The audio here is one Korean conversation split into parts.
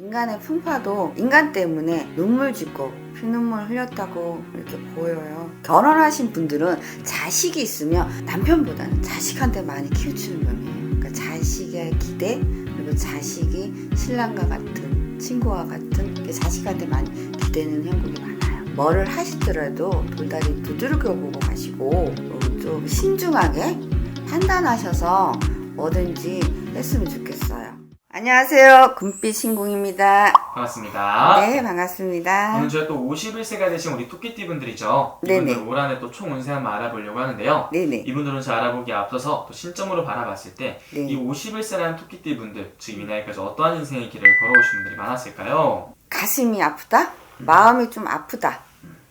인간의 풍파도 인간 때문에 눈물 짓고 피눈물 흘렸다고 이렇게 보여요. 결혼하신 분들은 자식이 있으면 남편보다는 자식한테 많이 키우치는 편이에요. 그러니까 자식의 기대, 그리고 자식이 신랑과 같은, 친구와 같은 자식한테 많이 기대는 형국이 많아요. 뭐를 하시더라도 돌다리 두드려 보고 가시고 좀 신중하게 판단하셔서 뭐든지 했으면 좋겠어요. 안녕하세요. 금빛 신궁입니다. 반갑습니다. 네, 반갑습니다. 오늘 저희 또 51세가 되신 우리 토끼띠 분들이죠. 이분들 네네. 올 한해 또 총 운세 한번 알아보려고 하는데요. 네네. 이분들은 저 알아보기에 앞서서 또 신점으로 바라봤을 때 이 네. 51세라는 토끼띠 분들, 즉 이 나이까지 어떠한 인생의 길을 걸어오신 분들이 많았을까요? 가슴이 아프다? 마음이 좀 아프다.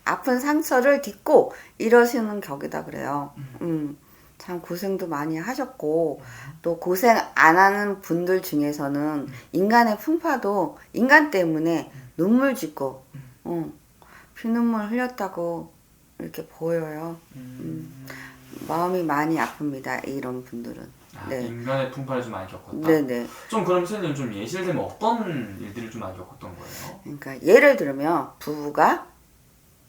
아픈 상처를 딛고 이러시는 격이다 그래요. 참 고생도 많이 하셨고 또 고생 안 하는 분들 중에서는 인간의 풍파도 인간 때문에 눈물 짓고 피눈물 흘렸다고 이렇게 보여요. 마음이 많이 아픕니다. 이런 분들은. 네. 인간의 풍파를 좀 많이 겪었다. 네네. 좀 그럼 선생님 좀 예시를 들면 어떤 일들을 좀 많이 겪었던 거예요? 그러니까 예를 들면 부부가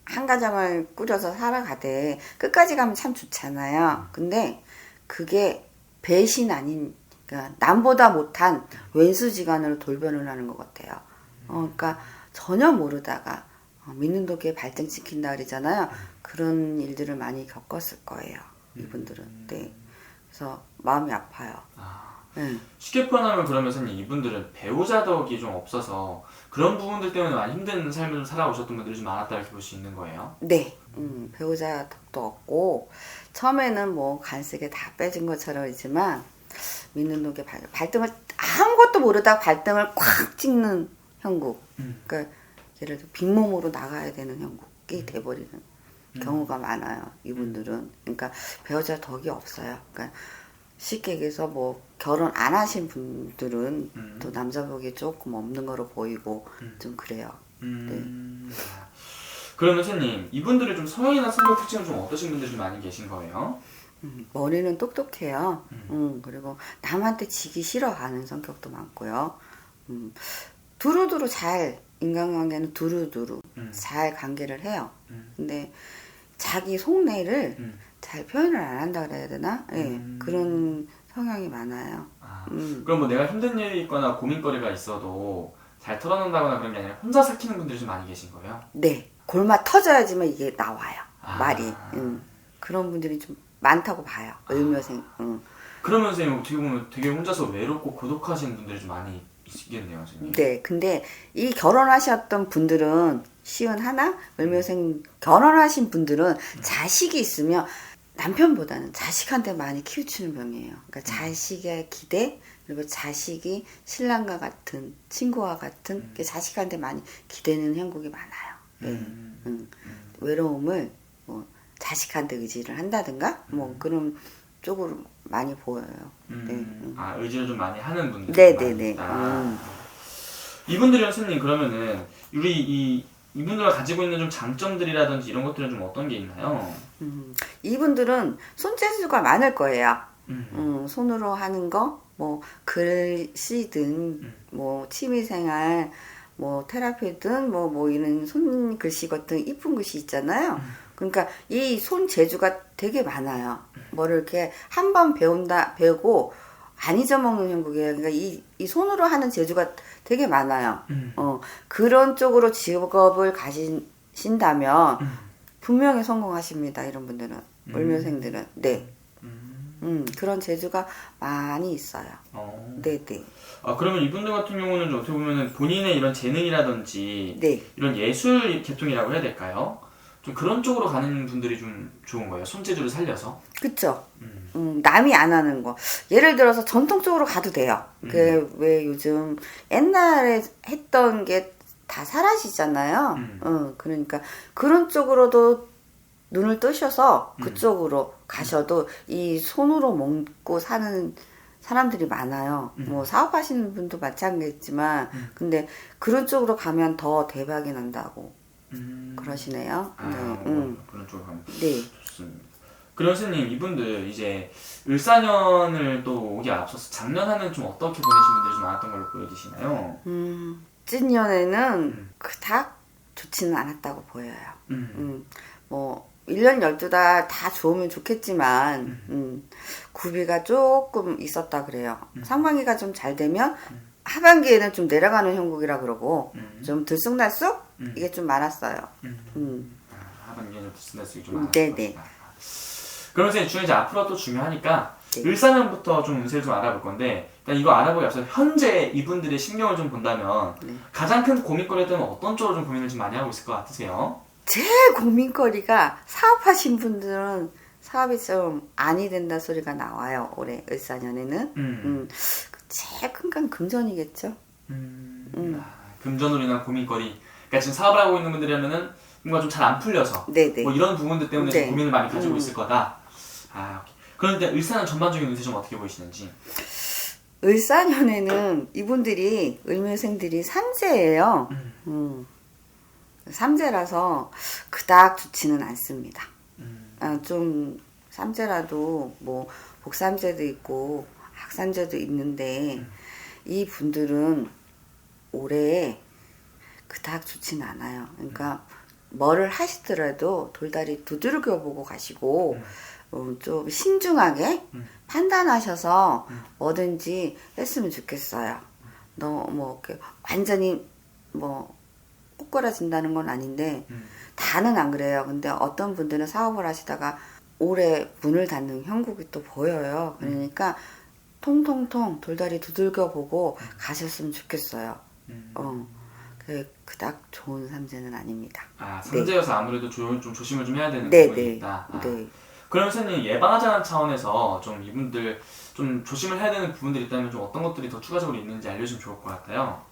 한 가정을 꾸려서 살아가되 끝까지 가면 참 좋잖아요. 근데 그게 배신 아닌, 그러니까 남보다 못한 왼수지간으로 돌변을 하는 것 같아요. 그러니까 전혀 모르다가 믿는 도끼에 발등 찍힌다 그러잖아요. 그런 일들을 많이 겪었을 거예요. 이분들은. 네. 그래서 마음이 아파요. 쉽게 표현하면 그러면 선생님 이분들은 배우자 덕이 좀 없어서 그런 부분들 때문에 많이 힘든 삶을 좀 살아오셨던 분들이 좀 많았다 이렇게 볼 수 있는 거예요? 네. 배우자 덕도 없고 처음에는 뭐 간쓰게 다 빼진 것처럼이지만 믿는 독에 발등을 아무것도 모르다가 발등을 콱 찍는 형국. 그러니까 예를 들어 빈몸으로 나가야 되는 형국이 돼버리는 경우가 많아요. 이분들은. 그러니까 배우자 덕이 없어요. 그러니까 쉽게 얘기해서 뭐 결혼 안 하신 분들은 또 남자복이 조금 없는 거로 보이고 좀 그래요. 네. 그러면 선생님 이분들의 좀 성향이나 성격 특징은 좀 어떠신 분들이 좀 많이 계신 거예요? 머리는 똑똑해요. 그리고 남한테 지기 싫어하는 성격도 많고요. 두루두루 잘 인간관계는 두루두루 잘 관계를 해요. 근데 자기 속내를 잘 표현을 안 한다 그래야 되나? 네, 그런 성향이 많아요. 그럼 뭐 내가 힘든 일이 있거나 고민거리가 있어도 잘 털어놓는다거나 그런 게 아니라 혼자 삭히는 분들이 좀 많이 계신 거예요? 네, 골마 터져야지만 이게 나와요. 말이. 그런 분들이 좀 많다고 봐요. 을묘생. 그러면 선생님 어떻게 보면 되게 혼자서 외롭고 고독하신 분들이 좀 많이 있겠네요, 선생님. 네, 근데 이 결혼하셨던 분들은 시은 하나, 을묘생 결혼하신 분들은 자식이 있으면 남편보다는 자식한테 많이 키우치는 편이에요. 그러니까 자식의 기대, 그리고 자식이 신랑과 같은, 친구와 같은 자식한테 많이 기대는 형국이 많아요. 외로움을 뭐 자식한테 의지를 한다든가 뭐 그런 쪽으로 많이 보여요. 네. 의지를 좀 많이 하는 분들이 네네네. 이분들이 선생님 그러면은 이분들가 가지고 있는 좀 장점들이라든지 이런 것들은 좀 어떤 게 있나요? 이분들은 손재주가 많을 거예요. 손으로 하는 거, 뭐 글씨든, 뭐 취미생활, 뭐 테라피든, 뭐 이런 손글씨 같은 이쁜 글씨 있잖아요. 그러니까 이 손재주가 되게 많아요. 뭐를 이렇게 한 번 배우고 안 잊어먹는 형국이에요. 그러니까 이 손으로 하는 재주가 되게 많아요. 그런 쪽으로 직업을 가지신다면 분명히 성공하십니다. 이런 분들은. 을묘생들은. 네. 그런 재주가 많이 있어요. 네네. 그러면 이분들 같은 경우는 좀 어떻게 보면 본인의 이런 재능이라든지 네. 이런 예술 계통이라고 해야 될까요? 좀 그런 쪽으로 가는 분들이 좀 좋은 거예요. 손재주를 살려서. 그쵸. 남이 안 하는 거. 예를 들어서 전통적으로 가도 돼요. 왜 요즘 옛날에 했던 게 다 사라지잖아요. 그러니까 그런 쪽으로도 눈을 뜨셔서 그쪽으로 가셔도 이 손으로 먹고 사는 사람들이 많아요. 뭐 사업하시는 분도 마찬가지지만 근데 그런 쪽으로 가면 더 대박이 난다고 그러시네요. 그런 쪽으로 가면 네. 좋습니다. 그럼 선생님 이분들 이제 을사년을 또 오기 앞서서 작년 한 해는 좀 어떻게 보내신 분들이 좀 많았던 걸로 보여지시나요? 을진년에는 그닥 좋지는 않았다고 보여요. 뭐 1년 12달 다 좋으면 좋겠지만 구비가 조금 있었다 그래요. 상반기가 좀 잘 되면 하반기에는 좀 내려가는 형국이라 그러고 좀 들쑥날쑥 이게 좀 많았어요. 하반기에는 들쑥날쑥이 좀 많았어요. 네네. 그러면서 이제 앞으로 또 중요하니까 네. 을사년부터 좀 운세를 좀 알아볼 건데 일단 이거 알아보기 앞서 현재 이분들의 신경을 좀 본다면 가장 큰 고민거리는 어떤 쪽으로 좀 고민을 좀 많이 하고 있을 것 같으세요? 제일 고민거리가 사업하신 분들은 사업이 좀 안이 된다 소리가 나와요. 올해 을사년에는. 제일 큰 건 금전이겠죠. 금전으로 인한 고민거리. 그러니까 지금 사업을 하고 있는 분들이라면은 뭔가 좀 잘 안 풀려서 네네. 뭐 이런 부분들 때문에 네. 좀 고민을 많이 가지고 있을 거다. 오케이. 그런데 을사년 전반적인 운세 좀 어떻게 보이시는지? 을사년에는 이분들이 을묘생들이 삼재예요. 삼재라서 그닥 좋지는 않습니다. 좀 삼재라도 뭐 복삼재도 있고 학삼재도 있는데 이 분들은 올해 그닥 좋지는 않아요. 그러니까 뭐를 하시더라도 돌다리 두들겨 보고 가시고 좀 신중하게 판단하셔서 뭐든지 했으면 좋겠어요. 뭐 완전히 뭐 꼬꾸라진다는 건 아닌데 다는 안 그래요. 근데 어떤 분들은 사업을 하시다가 올해 문을 닫는 형국이 또 보여요. 그러니까 통통통 돌다리 두들겨 보고 가셨으면 좋겠어요. 그닥 좋은 삼재는 아닙니다. 삼재여서 아무래도 좀 조심을 좀 해야 되는 네, 부분이 네. 있다. 네. 그러면 선생님 예방하자는 차원에서 좀 이분들 좀 조심을 해야 되는 부분들이 있다면 좀 어떤 것들이 더 추가적으로 있는지 알려주면 좋을 것 같아요.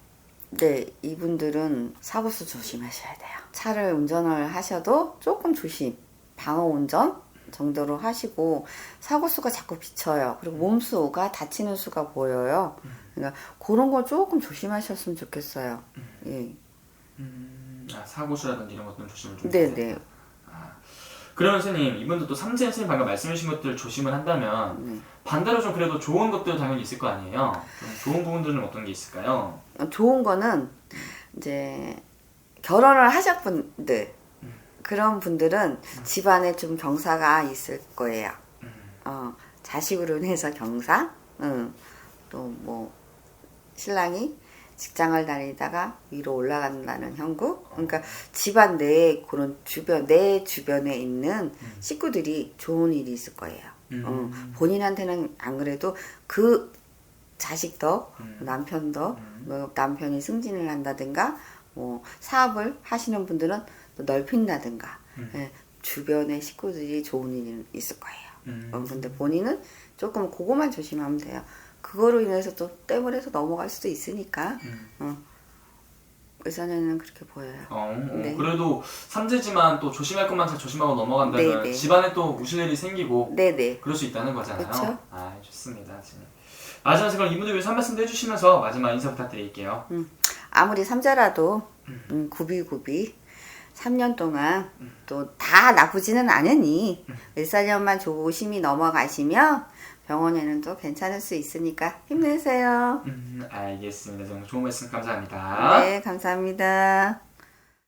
네, 이분들은 사고수 조심하셔야 돼요. 차를 운전을 하셔도 조금 조심, 방어 운전 정도로 하시고 사고수가 자꾸 비쳐요. 그리고 몸수가 다치는 수가 보여요. 그러니까 그런 걸 조금 조심하셨으면 좋겠어요. 예. 사고수라든지 이런 것들은 조심을 좀 네네. 해야 돼요. 그러면 선생님 이분들도 삼재 선생님 방금 말씀해주신 것들 조심을 한다면 반대로 좀 그래도 좋은 것도 당연히 있을 거 아니에요. 좀 좋은 부분들은 어떤 게 있을까요? 좋은 거는 이제 결혼을 하셨분들 그런 분들은 집안에 좀 경사가 있을 거예요. 자식으로 인해서 경사, 또 뭐 신랑이 직장을 다니다가 위로 올라간다는 형국. 그러니까 집안 내에 그런 내 주변에 있는 식구들이 좋은 일이 있을 거예요. 본인한테는 안 그래도 그 자식도 남편도 뭐 남편이 승진을 한다든가 뭐 사업을 하시는 분들은 또 넓힌다든가 주변의 식구들이 좋은 일이 있을 거예요. 근데 본인은 조금 그거만 조심하면 돼요. 그거로 인해서 또 땜을 해서 넘어갈 수도 있으니까 의사는 그렇게 보여요. 네. 그래도 삼재지만 또 조심할 것만 잘 조심하고 넘어간다면 네네. 집안에 또 우실 일이 생기고 네네. 그럴 수 있다는 거잖아요. 그쵸? 좋습니다. 마지막으로 그럼 이분들 위해서 한 말씀도 해주시면서 마지막 인사 부탁드릴게요. 아무리 삼자라도 구비구비 3년 동안 또 다 나쁘지는 않으니 1~4년만 조심히 넘어가시면 병원에는 또 괜찮을 수 있으니까 힘내세요. 알겠습니다. 정말 좋은 말씀 감사합니다. 네, 감사합니다.